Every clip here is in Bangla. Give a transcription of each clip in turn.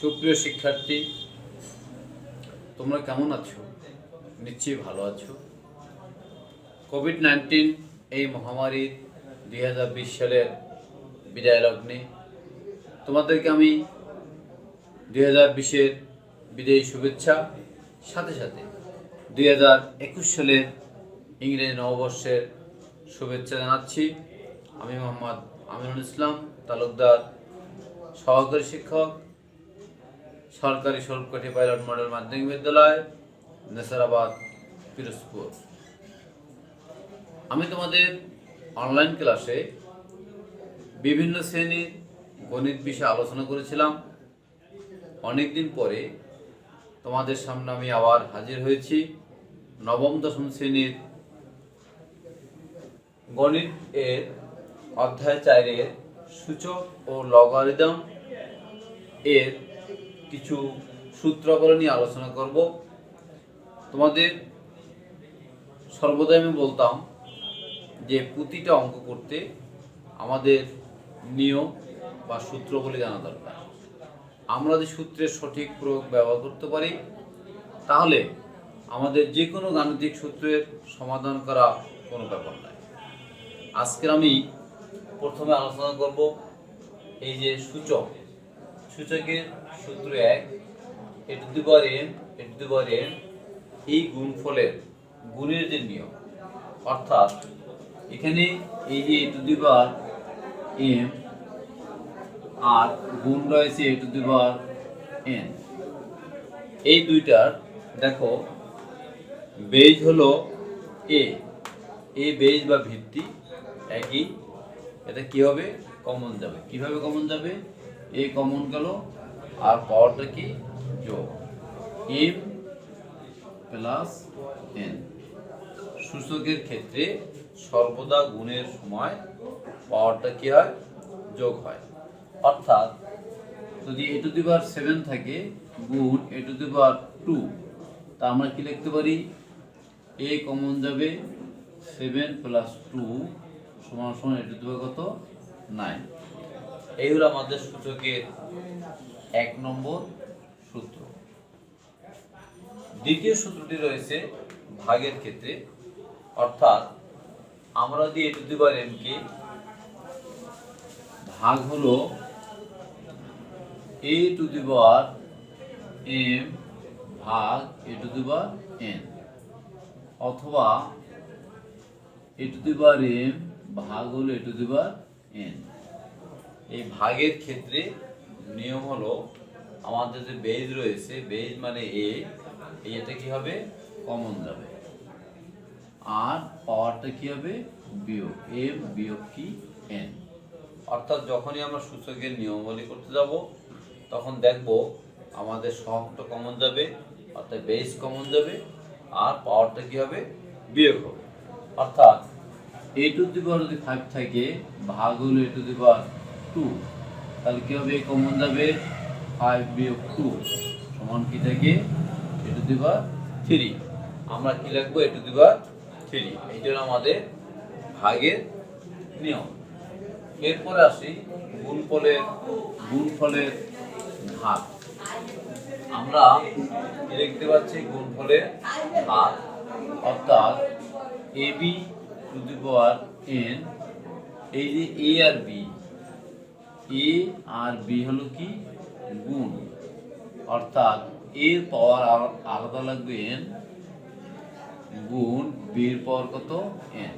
সুপ্রিয় শিক্ষার্থী, তোমরা কেমন আছো? নিশ্চয়ই ভালো আছো। কোভিড-19 এই মহামারীর 2020 সালের বিদায় লগ্নে তোমাদেরকে আমি 2020-এর বিদায়ী শুভেচ্ছা, সাথে সাথে 2021 সালের ইংরেজি নববর্ষের শুভেচ্ছা জানাচ্ছি। আমি মোহাম্মদ আমিনুল ইসলাম তালুকদার, সহকারী শিক্ষক, সরকারি স্বরূপকাঠি পাইলট মডেল মাধ্যমিক বিদ্যালয়, নেসারাবাদ, পিরোজপুর। আমি তোমাদের অনলাইন ক্লাসে বিভিন্ন শ্রেণীর গণিত বিষয়ে আলোচনা করেছিলাম। অনেকদিন পরে তোমাদের সামনে আমি আবার হাজির হয়েছি। নবম দশম শ্রেণীর গণিত এর অধ্যায় 4-এর সূচক ও লগারিদম এর কিছু সূত্রাবলী নিয়ে আলোচনা করব। তোমাদের সর্বদাই আমি বলতাম যে প্রতিটা অঙ্ক করতে আমাদের নিয়ম বা সূত্রগুলি জানা দরকার। আমরা যদি সূত্রের সঠিক প্রয়োগ ব্যবহার করতে পারি, তাহলে আমাদের যে কোনো গাণিতিক সূত্রের সমাধান করা কোনো ব্যাপার নয়। আজকের আমি প্রথমে আলোচনা করব এই যে সূচক। সূচকের সূত্র 1, a to the power n, a to the power n, এই গুণফলের গুণের যে নিয়ম, অর্থাৎ এখানে এই যে a to the power m আর গুণ রয়েছে a to the power n, এই দুইটার দেখো বেজ হলো a বেজ বা ভিত্তি একই। এটা কি হবে? কমন যাবে। কিভাবে কমন যাবে? a কমন গেল আর পাওয়ারটা কি? যোগ m প্লাস n। সূচকের ক্ষেত্রে সর্বদা গুণের সময় পাওয়ারটা কি হয়? যোগ হয়। অর্থাৎ যদি a to the power 7 থাকে গুণ a to the power 2, তা আমরা কি লিখতে পারি? a কমন যাবে, 7 প্লাস 2 সমান সমান a to the power কত? 9। এই হলো আমাদের সূচকের 1 নম্বর সূত্র। দ্বিতীয় সূত্রটি রয়েছে ভাগের ক্ষেত্রে, অর্থাৎ আমরা যদি a to the power m কে ভাগ হলো a to the power m ভাগ a to the power n, অথবা a to the power m ভাগ হলো a to the power n। এই ভাগের ক্ষেত্রে নিয়ম হলো আমাদের যে বেজ রয়েছে, বেজ মানে a, এটা কি হবে? কমন যাবে। আর পাওয়ারটা কি হবে? বিয়োগ m বিয়োগ কি n। অর্থাৎ যখনই আমরা সূচকের নিয়মাবলী করতে যাব, তখন দেখব আমাদের সহগটা কমন যাবে, অর্থাৎ বেজ কমন যাবে, আর পাওয়ারটা কি হবে? বিয়োগ হবে। অর্থাৎ a to the power যদি 5 থাকে ভাগ হলো a to the power 2, তাহলে কি হবে? কমন যাবে 5 বিয়োগ 2 সমান কি থাকে? a to the power 3। আমরা কি লিখবো? a to the power 3। এইটা হলো আমাদের ভাগের নিয়ম। এরপরে আসি গুণফলের ঘাত। আমরা দেখতে পাচ্ছি গুণফলের ঘাত, অর্থাৎ ab to the power n, এই যে a আর b হলো কি? গুণ। অর্থাৎ a এর পাওয়ার আলাদা লাগবে n, গুণ b এর পাওয়ার কত? n।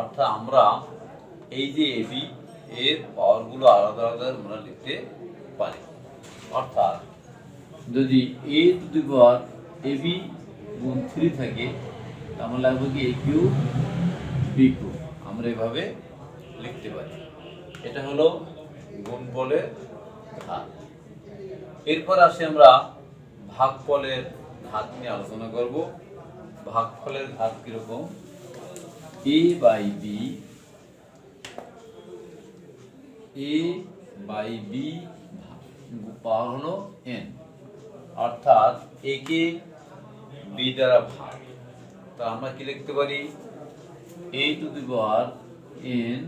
অর্থাৎ আমরা এই যে ab এর পাওয়ারগুলো আলাদা আলাদা আমরা লিখতে পারি। অর্থাৎ যদি a to the power ab গুণ 3 থাকে, আমরা লিখবো কি? a cube b cube. আমরা এভাবে লিখতে পারি। এটা হলো গুণফলের ঘাত। এরপর আসি আমরা ভাগফলের ঘাত নিয়ে আলোচনা করব। ভাগফলের ঘাত কিরকম? a বাই b পাওয়ার হলো n, অর্থাৎ a কে b দ্বারা ভাগ। তা আমরা কি লিখতে পারি? a to the power n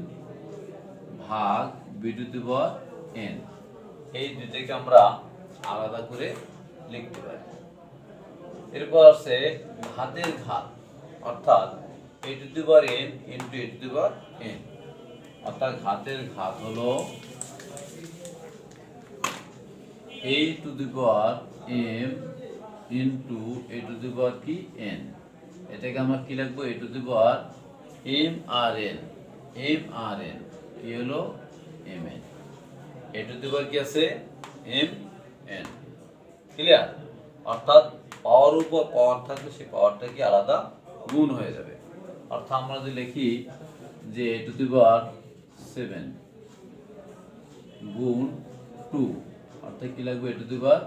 ভাগ b to the power n। এই দুইটাকে আমরা আলাদা করে লিখতে পারি। এরপর আছে ঘাতের ঘাত, অর্থাৎ a to the power n into a to the power n, অর্থাৎ ঘাতের ঘাত হলো a to the power m into a to the power কি n। এটাকে আমরা কি লিখবো? a to the power m আর n, কি হলো mn। a to the power কি আছে? mn। ক্লিয়ার? অর্থাৎ পাওয়ার উপর পাওয়ার থাকলে সেই পাওয়ারটা কি আলাদা গুণ হয়ে যাবে। অর্থাৎ আমরা যদি লিখি যে a টু দি পাওয়ার 7 গুণ 2, অর্থাৎ কি লাগবে? a টু দি পাওয়ার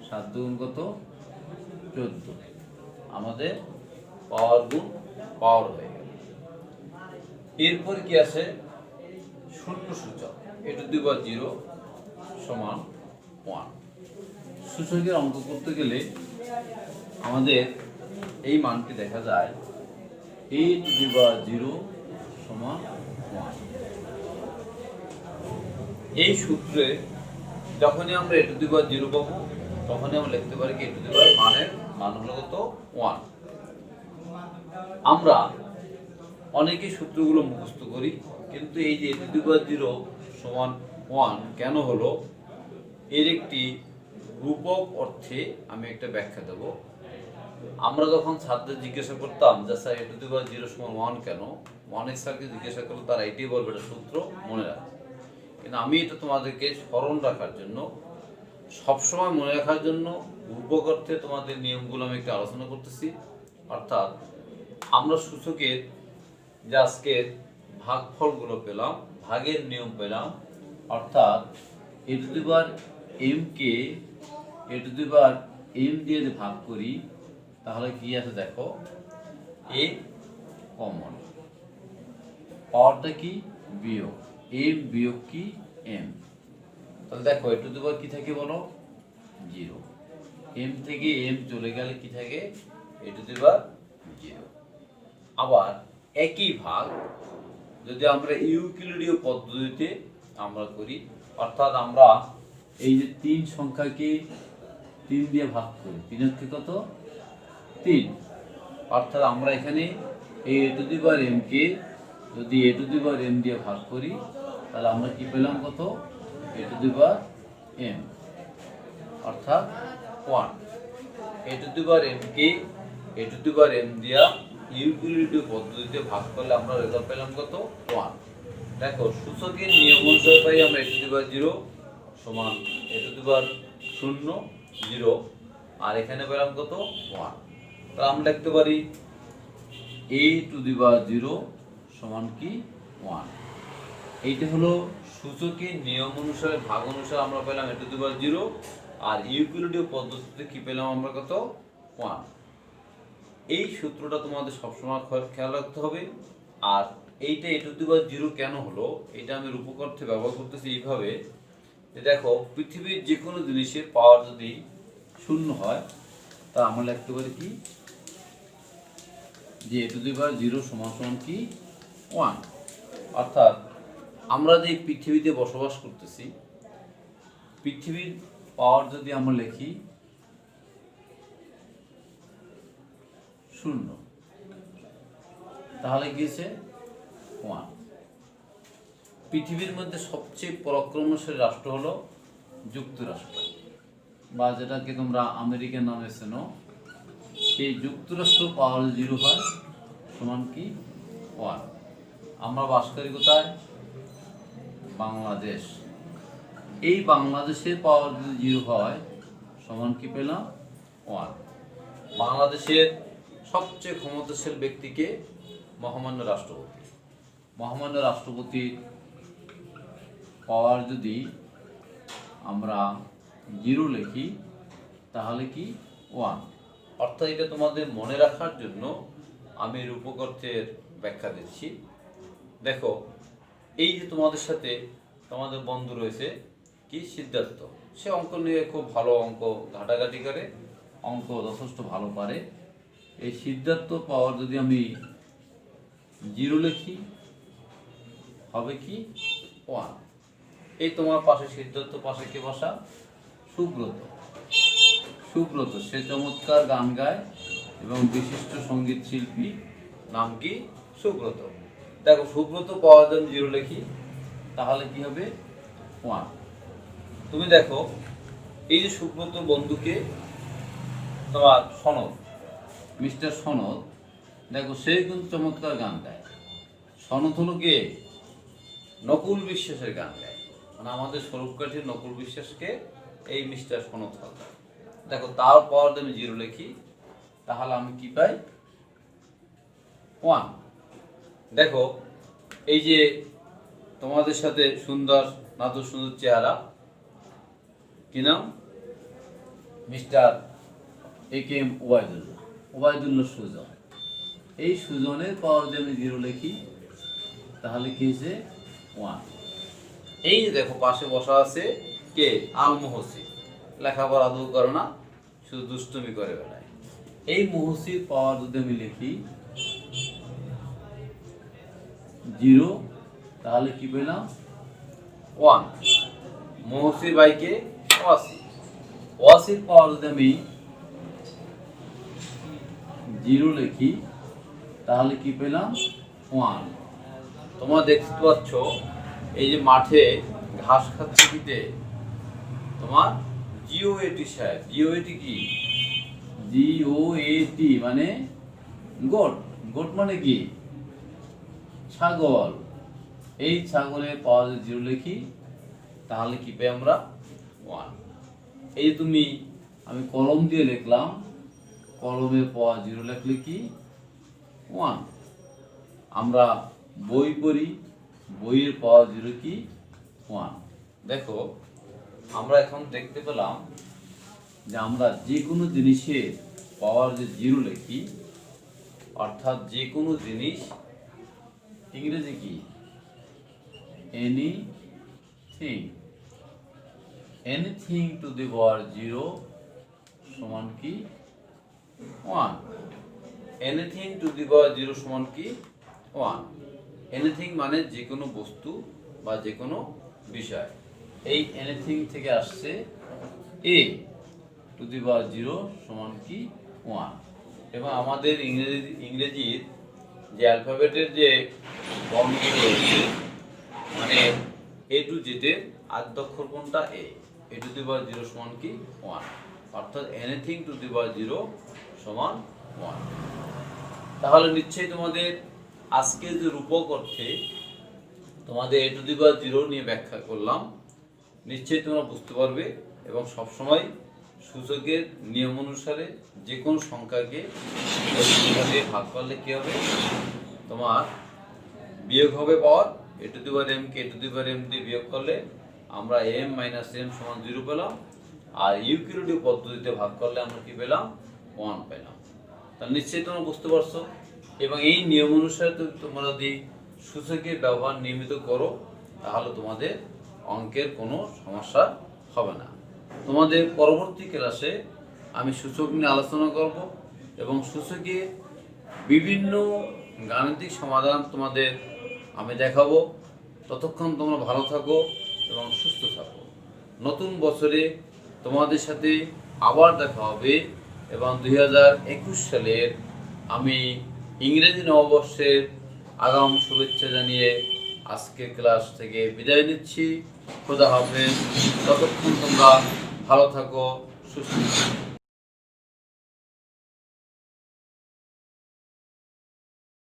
7 গুণ কত? 14। আমাদের পাওয়ার গুণ পাওয়ার হয়ে গেল। এরপর কি আছে? শূন্য সূচক a টু দি পাওয়ার 0 সমান 1। সূচকের অঙ্ক করতে গেলে আমাদের এই মানটি দেখা যায় a টু দি পাওয়ার 0 সমান 1। এই সূত্রে যখনই আমরা a টু দি পাওয়ার 0 পাবো তখনই আমরা লিখতে পারি কি a টু দি পাওয়ার মান হলো কত? 1। আমরা অনেকেই সূত্রগুলো মুখস্থ করি, কিন্তু এই যে a টু দি পাওয়ার 0 সমান 1 কেন হলো, এর একটি রূপক অর্থে আমি একটা ব্যাখ্যা দেব। আমরা যখন ছাত্রদের জিজ্ঞাসা করতাম যে স্যার a টু দি পাওয়ার 0 সমান 1 কেন, অনেক স্যারকে জিজ্ঞাসা করলে তারা এটাই বলবে এটা সূত্র মনে রাখবে। কিন্তু আমি এটা তোমাদেরকে স্মরণ রাখার জন্য, সবসময় মনে রাখার জন্য রূপক অর্থে তোমাদের নিয়মগুলো আমি একটু আলোচনা করতেছি। অর্থাৎ আমরা সূচকের যে আজকের ভাগফলগুলো পেলাম, ভাগের নিয়ম পেলাম, অর্থাৎ a to the power m K a to the power m দিয়ে যদি ভাগ করি তাহলে কি আছে দেখো, a কমন, পাওয়ারটা কি? বিয়োগ, m বিয়োগ কি? m। তাহলে দেখো a টু দি পাওয়ার কি থাকে বলো? 0। m থেকে m চলে গেলে কি থাকে? a টু দি পাওয়ার 0। আবার একই ভাগ যদি আমরা ইউক্লিডীয় পদ্ধতিতে আমরা করি, অর্থাৎ আমরা এই যে 3 সংখ্যাকে 3 দিয়ে ভাগ করি, 3 হচ্ছে কত? 3। অর্থাৎ আমরা এখানে এই a to the power m কে যদি a to the power m দিয়ে ভাগ করি তাহলে আমরা কি পেলাম? কত? a to the power m, অর্থাৎ 1। a to the power m K a to the power m দিয়া ইউক্লিডীয় পদ্ধতিতে ভাগ করলে আমরা রেজাল্ট পেলাম কত? 1। দেখো সূচকের নিয়ম অনুসারে পাই আমরা a টু দি পাওয়ার 0 সমান a টু দি পাওয়ার 0 0, আর এখানে পেলাম কত? 1। তাহলে আমরা লিখতে পারি a টু দি পাওয়ার 0 সমান কি? 1। এইটা হলো সূচকের নিয়ম অনুসারে ভাগ অনুসারে আমরা পেলাম a টু দি পাওয়ার 0, আর ইউক্লিডীয় পদ্ধতিতে কি পেলাম আমরা? কত? 1। এই সূত্রটা তোমাদের সবসময় খেয়াল রাখতে হবে। আর এইটা a টু দি পাওয়ার 0 কেন হলো, এটা আমি রূপক অর্থে ব্যবহার করতেছি এইভাবে যে দেখো পৃথিবীর যে কোনো জিনিসের পাওয়ার যদি 0 হয় তা আমরা লিখতে পারি কি? যে a টু দি পাওয়ার 0 সমান সমান কি? 1। অর্থাৎ আমরা যে পৃথিবীতে বসবাস করতেছি, পৃথিবীর পাওয়ার যদি আমরা লিখি 0 তাহলে গিয়েছে 1। পৃথিবীর মধ্যে সবচেয়ে পরাক্রমশালী রাষ্ট্র হলো যুক্তরাষ্ট্র, বা যেটাকে তোমরা আমেরিকার নামে চেনো। সেই যুক্তরাষ্ট্র পাওয়ার 0 হয় সমান কি? 1। আমরা বাস করি কোথায়? বাংলাদেশ। এই বাংলাদেশের পাওয়ার যদি 0 হয় সমান কি পেলাম? 1। বাংলাদেশের সবচেয়ে ক্ষমতাশীল ব্যক্তিকে মহামান্য রাষ্ট্রপতি। মহামান্য রাষ্ট্রপতির পাওয়ার যদি আমরা 0 লিখি তাহলে কি? 1। অর্থাৎ এটা তোমাদের মনে রাখার জন্য আমি রূপক অর্থের ব্যাখ্যা দিচ্ছি। দেখো এই যে তোমাদের সাথে তোমাদের বন্ধু রয়েছে কি? সিদ্ধার্থ। সে অঙ্ক নিয়ে খুব ভালো অঙ্ক ঘাটাঘাটি করে, অঙ্ক যথেষ্ট ভালো পারে। এই সিদ্ধার্থ পাওয়ার যদি আমি 0 লিখি হবে কি? 1। এই তোমার পাশে সিদ্ধার্থ, পাশে কে বসা? সুব্রত। সুব্রত, সে চমৎকার গান গায় এবং বিশিষ্ট সঙ্গীত শিল্পী, নাম কি? সুব্রত। দেখো সুব্রত পাওয়ার জন্য 0 লিখি, তাহলে কি হবে? 1। তুমি দেখো এই যে সুব্রত বন্ধুকে তোমার সনদ, মিস্টার সনদ, দেখো সে কিন্তু চমৎকার গান গায়। সনদ হলো কে? নকুল বিশ্বাসের গান গায়, মানে আমাদের স্বরূপকাঠির নকুল বিশ্বাসকে এই মিস্টার সনদ হালদার। দেখো তার পাওয়ার আমি 0 লিখি, তাহলে আমি কি পাই? 1। দেখো এই যে তোমাদের সাথে সুন্দর, নাদুর সুন্দর চেহারা, কি নাম? Mister A.K.M. ওবায়দুল্লাহ সুজন। এই সুজনের পাওয়ার যদি আমি 0 লিখি, তাহলে কি হয়েছে? 1। এই যে দেখো পাশে বসা আছে কে? আল মুহসিন। লেখাপড়া আদৌ করে না, শুধু দুষ্টুমি করে বেড়ায়। এই মুহসির পাওয়ার যদি আমি লিখি 0, তাহলে কি পেলাম? 1। মুহসির বাইকে ওয়াসির পাওয়ার যদি আমি 0 লিখি, তাহলে কি পেলাম? 1। তোমরা দেখতে পাচ্ছ এই যে মাঠে ঘাস খাচ্ছে কিতে? তোমার GOAT সাহেব। GOAT কি? GOAT মানে গোট। গোট মানে কি? ছাগল। এই ছাগলের পাওয়ার 0 লিখি, তাহলে কি পাই আমরা? 1। এই তুমি, আমি কলম দিয়ে লিখলাম, কলমের পাওয়ার 0 লিখলে কি? 1। আমরা বই পড়ি, বইয়ের পাওয়ার 0 কি? 1। দেখো আমরা এখন দেখতে পেলাম যে আমরা যে কোনো জিনিসের পাওয়ার যে 0 লিখি, অর্থাৎ যে কোনো জিনিস, ইংরেজি কি? এনিথিং টু দি পাওয়ার 0 সমান কি? 1। এনিথিং টু দি পাওয়ার 0 সমান কি? 1। এনিথিং মানে যে কোনো বস্তু বা যে কোনো বিষয়। এই এনিথিং থেকে আসছে a টু দি পাওয়ার 0 সমান কি? 1। এবং আমাদের ইংরেজির যে অ্যালফাবেটের যে বর্ণগুলো রয়েছে, মানে A to Z এর আদ্যক্ষর কোনটা? A টু দি পাওয়ার 0 সমান কি? 1। অর্থাৎ এনিথিং টু দি পাওয়ার 0 সমান 1। তাহলে নিশ্চয়ই তোমাদের আজকে যে রূপক অর্থে তোমাদের A টু দি পাওয়ার 0 নিয়ে ব্যাখ্যা করলাম, নিশ্চয়ই তোমরা বুঝতে পারবে। এবং সবসময় সূচকের নিয়ম অনুসারে যে কোনো সংখ্যাকে ভাগ করলে কি হবে? তোমার বিয়োগ হবে পাওয়ার। A to the power m K A to the power m দিয়ে বিয়োগ করলে আমরা m মাইনাস m সমান 0 পেলাম। আর ইউক্লিডীয় পদ্ধতিতে ভাগ করলে আমরা কি পেলাম? 1 পেলাম। তাহলে নিশ্চয়ই তোমরা বুঝতে পারছো। এবং এই নিয়ম অনুসারে তোমরা যদি সূচকের ব্যবহার নিয়মিত করো, তাহলে তোমাদের অঙ্কের কোনো সমস্যা হবে না। তোমাদের পরবর্তী ক্লাসে আমি সূচক নিয়ে আলোচনা করব এবং সূচকে বিভিন্ন গাণিতিক সমাধান তোমাদের আমি দেখাবো। ততক্ষণ তোমরা ভালো থাকো এবং সুস্থ থাকো। নতুন বছরে তোমাদের সাথে আবার দেখা হবে এবং 2021 সালের আমি ইংরেজি নববর্ষের আগাম শুভেচ্ছা জানিয়ে আজকের ক্লাস থেকে বিদায় নিচ্ছি। খোদা হাফেজ। ততক্ষণ তোমরা ভালো থাকো, সুস্থ থাকো।